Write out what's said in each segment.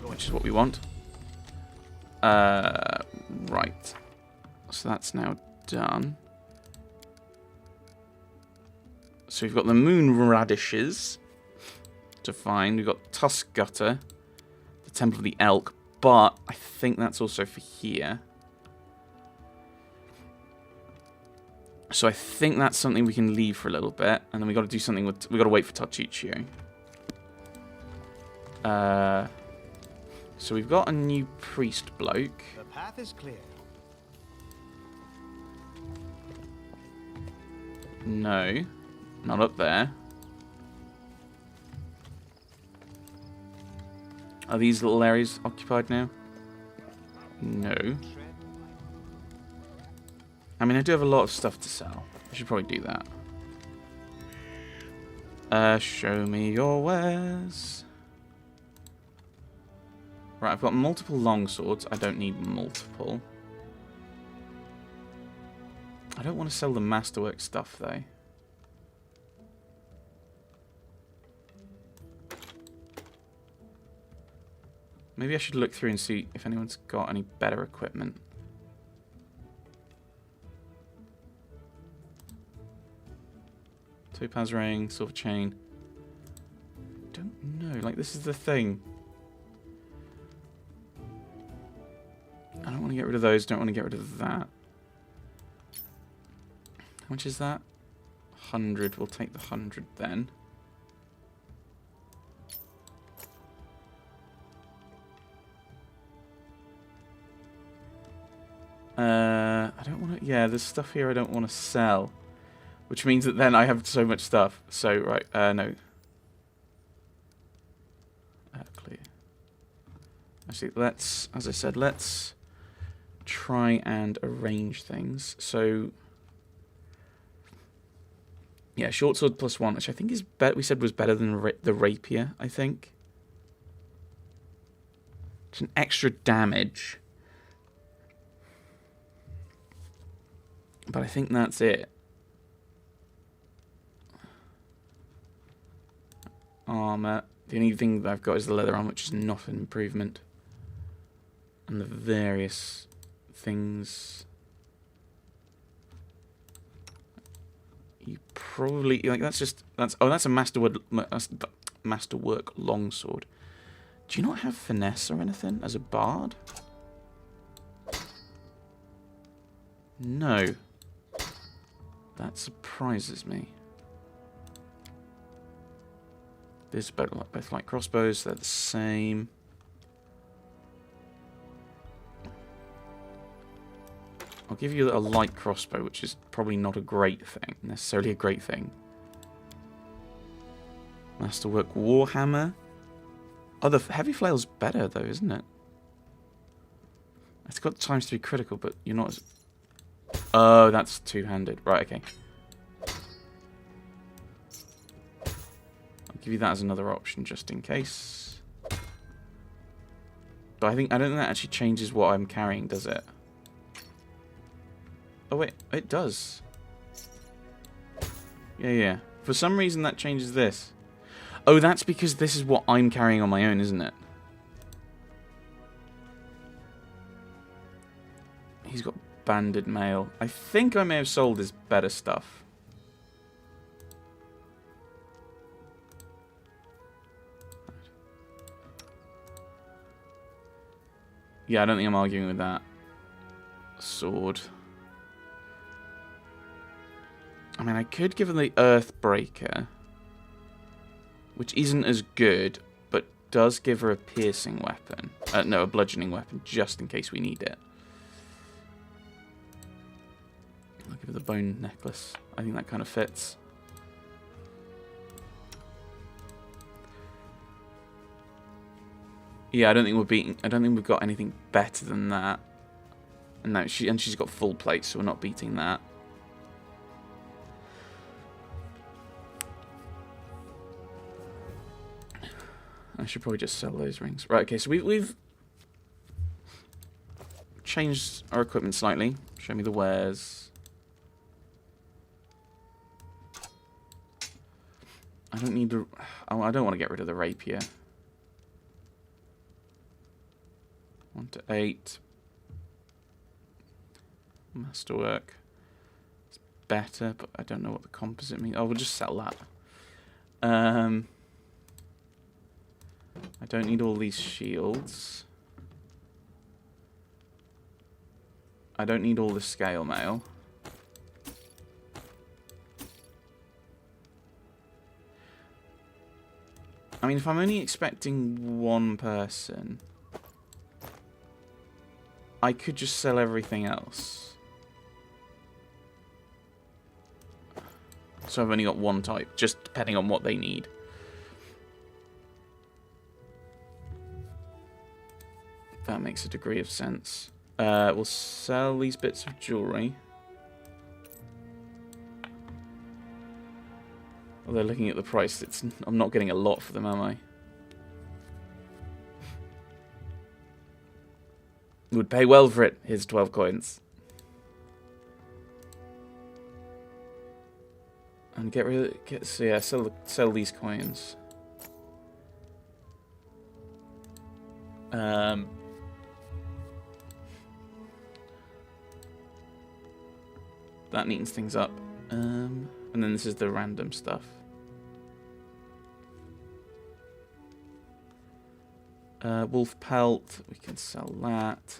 which is what we want. Right. So that's now done. So we've got the moon radishes to find. We've got Tusk Gutter, the Temple of the Elk, but I think that's also for here. So I think that's something we can leave for a little bit, and then we got to do something with. We got to wait for Tachichio. So we've got a new priest bloke. The path is clear. No, not up there. Are these little areas occupied now? No. I mean, I do have a lot of stuff to sell. I should probably do that. Show me your wares. Right, I've got multiple longswords. I don't need multiple. I don't want to sell the masterwork stuff, though. Maybe I should look through and see if anyone's got any better equipment. Topaz ring, silver chain. Don't know. Like, this is the thing. I don't want to get rid of those. Don't want to get rid of that. How much is that? 100. We'll take the 100 then. I don't want to... Yeah, there's stuff here I don't want to sell. Which means that then I have so much stuff. So, right, no. Clear. Actually, let's... As I said, let's try and arrange things. So... Yeah, short sword +1, which I think is better. We said was better than the rapier, I think. It's an extra damage. But I think that's it. Armor. The only thing that I've got is the leather armor, which is not an improvement. And the various things. You probably like that's a masterwork longsword. Do you not have finesse or anything as a bard? No. That surprises me. This is both light crossbows, they're the same. I'll give you a light crossbow, which is probably not a great thing, necessarily a great thing. Masterwork warhammer. Oh, the heavy flail's better though, isn't it? It's got ×3 critical, but you're not as... Oh, that's two-handed. Right, okay. I'll give you that as another option, just in case. But I don't think that actually changes what I'm carrying, does it? Oh, wait. It does. Yeah. For some reason, that changes this. Oh, that's because this is what I'm carrying on my own, isn't it? He's got banded mail. I think I may have sold his better stuff. Yeah, I don't think I'm arguing with that. Sword. I mean, I could give him the Earthbreaker, which isn't as good, but does give her a piercing weapon. No, a bludgeoning weapon, just in case we need it. I'll give her the bone necklace. I think that kind of fits. Yeah, I don't think we've got anything better than that. And no, she's got full plate, so we're not beating that. I should probably just sell those rings. Right, okay, so we've changed our equipment slightly. Show me the wares. I don't need to... Oh, I don't want to get rid of the rapier. 1 to 8. Masterwork. It's better, but I don't know what the composite means. Oh, we'll just sell that. I don't need all these shields. I don't need all the scale mail. I mean, if I'm only expecting one person, I could just sell everything else. So I've only got one type, just depending on what they need. That makes a degree of sense. We'll sell these bits of jewellery. Although looking at the price, I'm not getting a lot for them, am I? Would pay well for it. Here's 12 coins. And get rid of so yeah, sell these coins. That neatens things up. And then this is the random stuff. Wolf pelt, we can sell that.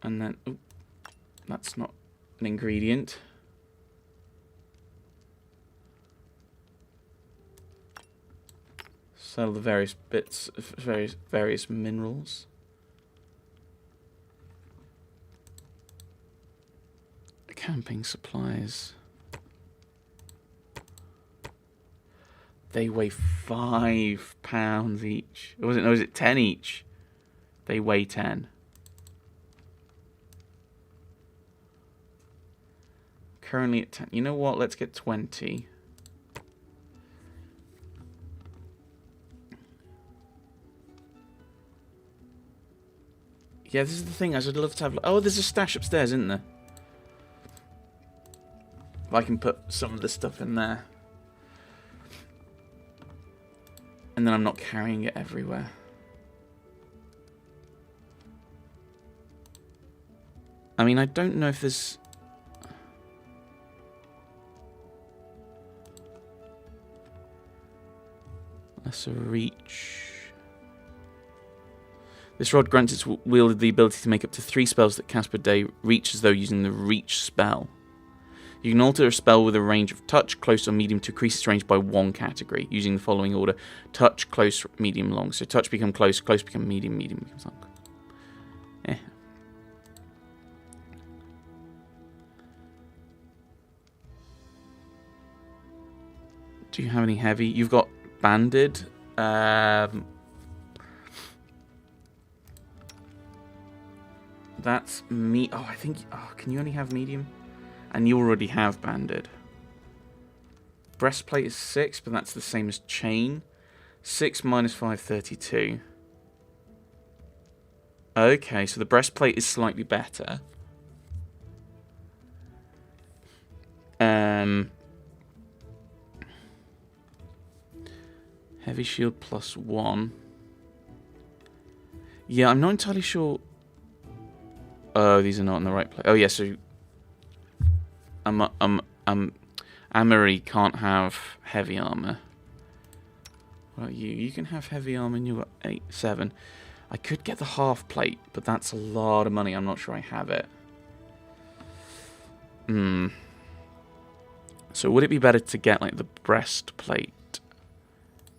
And then, ooh, that's not an ingredient. Sell the various bits, various minerals. Camping supplies. They weigh £5 each. Or was it? No, is it 10 each? They weigh 10. Currently at 10. You know what? Let's get 20. Yeah, this is the thing. I'd love to have... Oh, there's a stash upstairs, isn't there? I can put some of the stuff in there. And then I'm not carrying it everywhere. I mean, I don't know if there's... Lesser reach... This rod grants its wielder the ability to make up to 3 spells that cast per day, reach as though using the reach spell. You can alter a spell with a range of touch, close, or medium to increase its range by 1 category, using the following order. Touch, close, medium, long. So touch become close, close become medium, medium becomes long. Eh. Do you have any heavy? You've got banded. That's me. Oh, I think... Oh, can you only have medium? And you already have banded. Breastplate is 6, but that's the same as chain. 6 minus 5, 32. Okay, so the breastplate is slightly better. Heavy shield plus 1. Yeah, I'm not entirely sure... Oh, these are not in the right place. Oh, yeah, so... Amory can't have heavy armor. What about you? You can have heavy armor and you've got 8, 7. I could get the half plate, but that's a lot of money. I'm not sure I have it. So would it be better to get, like, the breastplate?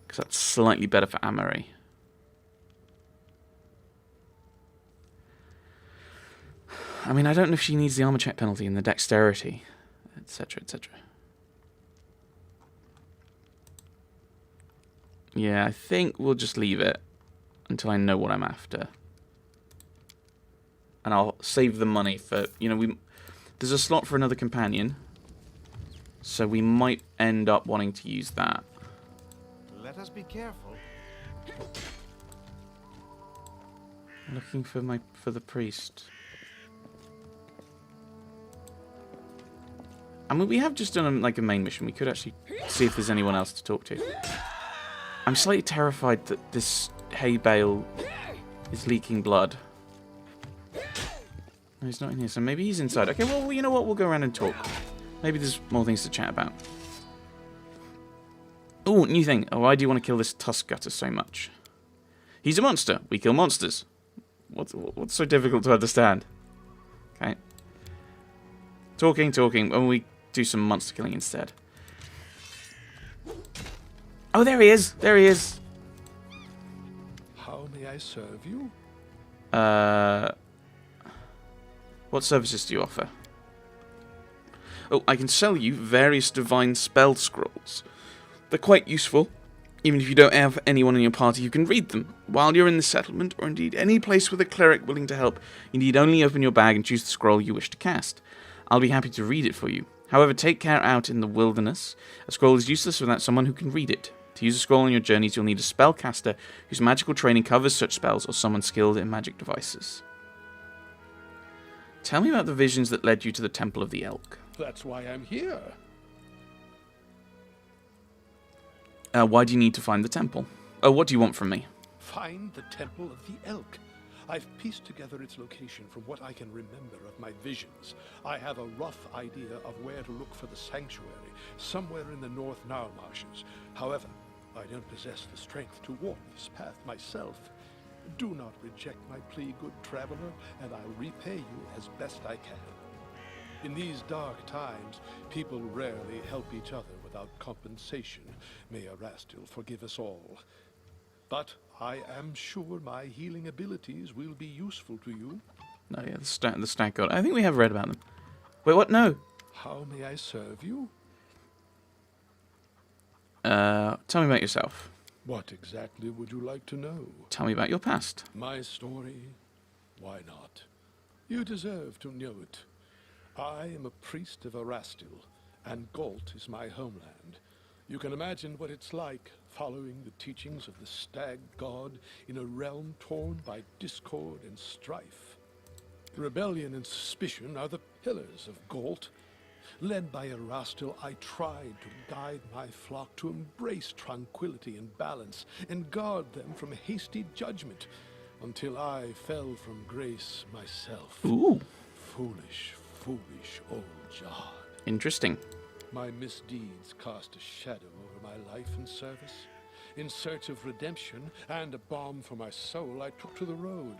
Because that's slightly better for Amory. I mean, I don't know if she needs the armor check penalty and the dexterity, etc., etc. Yeah, I think we'll just leave it until I know what I'm after. And I'll save the money for, you know, there's a slot for another companion. So we might end up wanting to use that. Let us be careful. Looking for the priest. I mean, we have just done like a main mission. We could actually see if there's anyone else to talk to. I'm slightly terrified that this hay bale is leaking blood. No, he's not in here, so maybe he's inside. Okay, well, you know what? We'll go around and talk. Maybe there's more things to chat about. Oh, new thing. Oh, why do you want to kill this tusk gutter so much? He's a monster. We kill monsters. What's so difficult to understand? Okay. Talking. And we do some monster killing instead. Oh, there he is. How may I serve you? What services do you offer? Oh, I can sell you various divine spell scrolls. They're quite useful, even if you don't have anyone in your party who can read them. While you're in the settlement, or indeed any place with a cleric willing to help, you need only open your bag and choose the scroll you wish to cast. I'll be happy to read it for you. However, take care out in the wilderness. A scroll is useless without someone who can read it. To use a scroll on your journeys, you'll need a spellcaster whose magical training covers such spells, or someone skilled in magic devices. Tell me about the visions that led you to the Temple of the Elk. That's why I'm here. Why do you need to find the temple? Oh, what do you want from me? Find the Temple of the Elk. I've pieced together its location from what I can remember of my visions. I have a rough idea of where to look for the sanctuary, somewhere in the North Nile marshes. However, I don't possess the strength to walk this path myself. Do not reject my plea, good traveler, and I'll repay you as best I can. In these dark times, people rarely help each other without compensation. May Erastil forgive us all. But I am sure my healing abilities will be useful to you. Oh yeah, the stag god. I think we have read about them. Wait, what? No. How may I serve you? Tell me about yourself. What exactly would you like to know? Tell me about your past. My story? Why not? You deserve to know it. I am a priest of Erastil, and Galt is my homeland. You can imagine what it's like following the teachings of the stag god in a realm torn by discord and strife. Rebellion and suspicion are the pillars of Galt. Led by Erastil, I tried to guide my flock to embrace tranquility and balance and guard them from hasty judgment, until I fell from grace myself. Ooh. Foolish old John. Interesting. My misdeeds cast a shadow over my life and service. In search of redemption and a balm for my soul, I took to the road.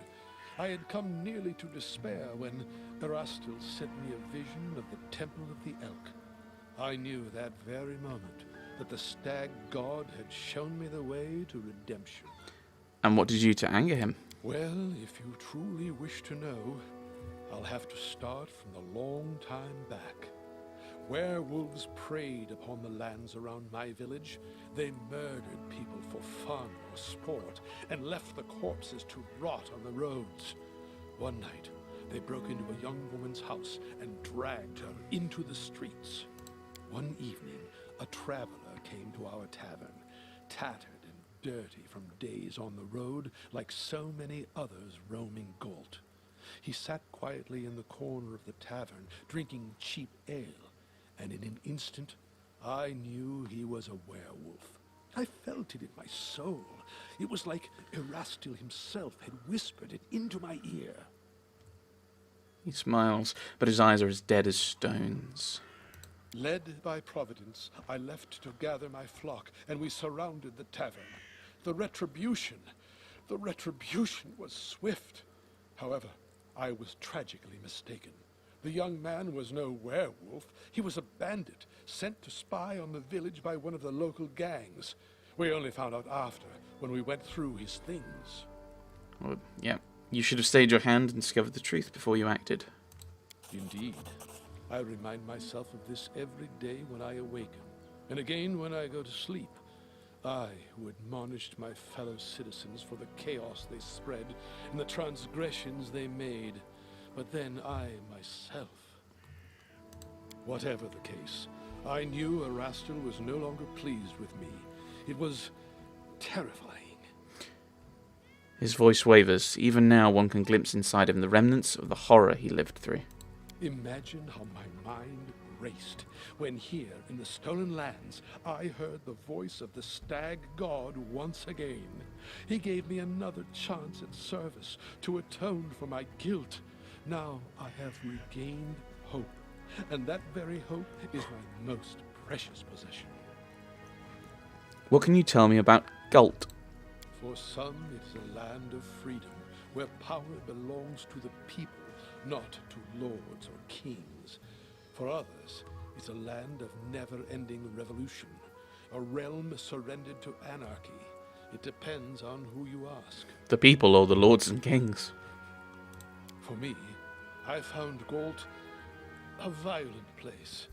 I had come nearly to despair when Erastil sent me a vision of the Temple of the Elk. I knew that very moment that the stag god had shown me the way to redemption. And what did you do to anger him? Well, if you truly wish to know, I'll have to start from the long time back. Werewolves preyed upon the lands around my village. They murdered people for fun or sport and left the corpses to rot on the roads. One night, they broke into a young woman's house and dragged her into the streets. One evening, a traveler came to our tavern, tattered and dirty from days on the road like so many others roaming Galt. He sat quietly in the corner of the tavern, drinking cheap ale, and in an instant, I knew he was a werewolf. I felt it in my soul. It was like Erastil himself had whispered it into my ear. He smiles, but his eyes are as dead as stones. Led by Providence, I left to gather my flock, and we surrounded the tavern. The retribution was swift. However, I was tragically mistaken. The young man was no werewolf. He was a bandit, sent to spy on the village by one of the local gangs. We only found out after, when we went through his things. Well, yeah. You should have stayed your hand and discovered the truth before you acted. Indeed. I remind myself of this every day when I awaken, and again when I go to sleep. I, who admonished my fellow citizens for the chaos they spread and the transgressions they made, but then I myself. Whatever the case, I knew Erastil was no longer pleased with me. It was terrifying. His voice wavers. Even now one can glimpse inside him the remnants of the horror he lived through. Imagine how my mind raced when here in the Stolen Lands I heard the voice of the Stag God once again. He gave me another chance at service to atone for my guilt. Now I have regained hope, and that very hope is my most precious possession. What can you tell me about Gult? For some, it is a land of freedom, where power belongs to the people, not to lords or kings. For others, it's a land of never-ending revolution, a realm surrendered to anarchy. It depends on who you ask. The people or the lords and kings? For me, I found Galt a violent place.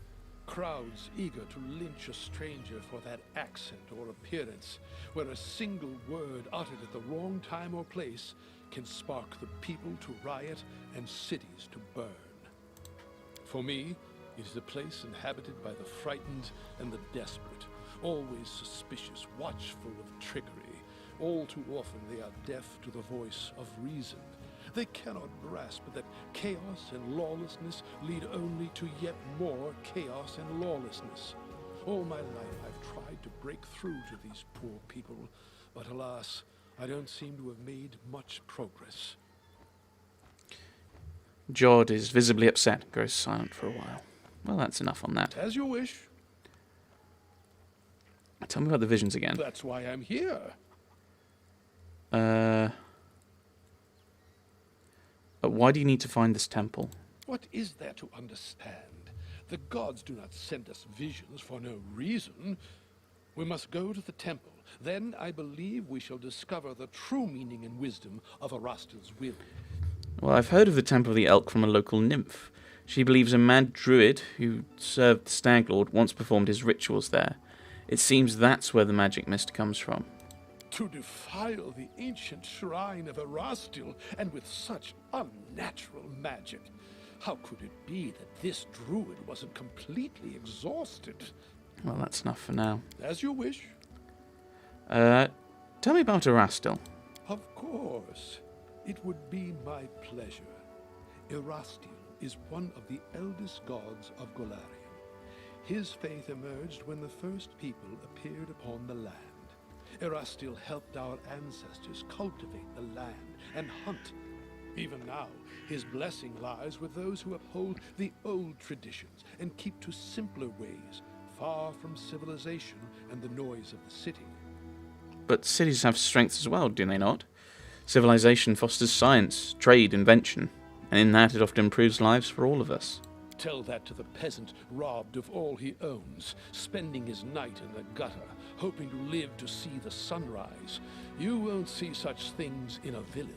Crowds eager to lynch a stranger for that accent or appearance, where a single word uttered at the wrong time or place can spark the people to riot and cities to burn. For me, it is a place inhabited by the frightened and the desperate, always suspicious, watchful of trickery. All too often they are deaf to the voice of reason. They cannot grasp that chaos and lawlessness lead only to yet more chaos and lawlessness. All my life I've tried to break through to these poor people, but alas, I don't seem to have made much progress. Jord is visibly upset and goes silent for a while. Well, that's enough on that. As you wish. Tell me about the visions again. That's why I'm here. Why do you need to find this temple? What is there to understand? The gods do not send us visions for no reason. We must go to the temple. Then I believe we shall discover the true meaning and wisdom of Erastil's will. Well, I've heard of the Temple of the Elk from a local nymph. She believes a mad druid who served the Stag Lord once performed his rituals there. It seems that's where the magic mist comes from. To defile the ancient shrine of Erastil, and with such unnatural magic. How could it be that this druid wasn't completely exhausted? Well, that's enough for now. As you wish. Tell me about Erastil. Of course. It would be my pleasure. Erastil is one of the eldest gods of Golarion. His faith emerged when the first people appeared upon the land. Erastil helped our ancestors cultivate the land and hunt. Even now, his blessing lies with those who uphold the old traditions and keep to simpler ways, far from civilization and the noise of the city. But cities have strengths as well, do they not? Civilization fosters science, trade, invention, and in that it often improves lives for all of us. Tell that to the peasant robbed of all he owns, spending his night in the gutter, hoping to live to see the sunrise. You won't see such things in a village.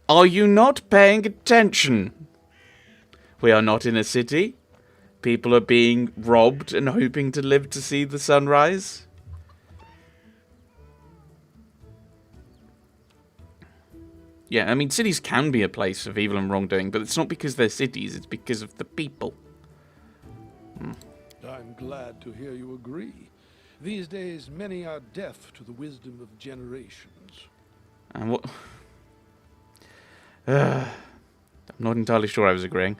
Are you not paying attention? We are not in a city. People are being robbed and hoping to live to see the sunrise. Yeah, I mean, cities can be a place of evil and wrongdoing, but it's not because they're cities, it's because of the people. I'm glad to hear you agree. These days, many are deaf to the wisdom of generations. And what... I'm not entirely sure I was agreeing.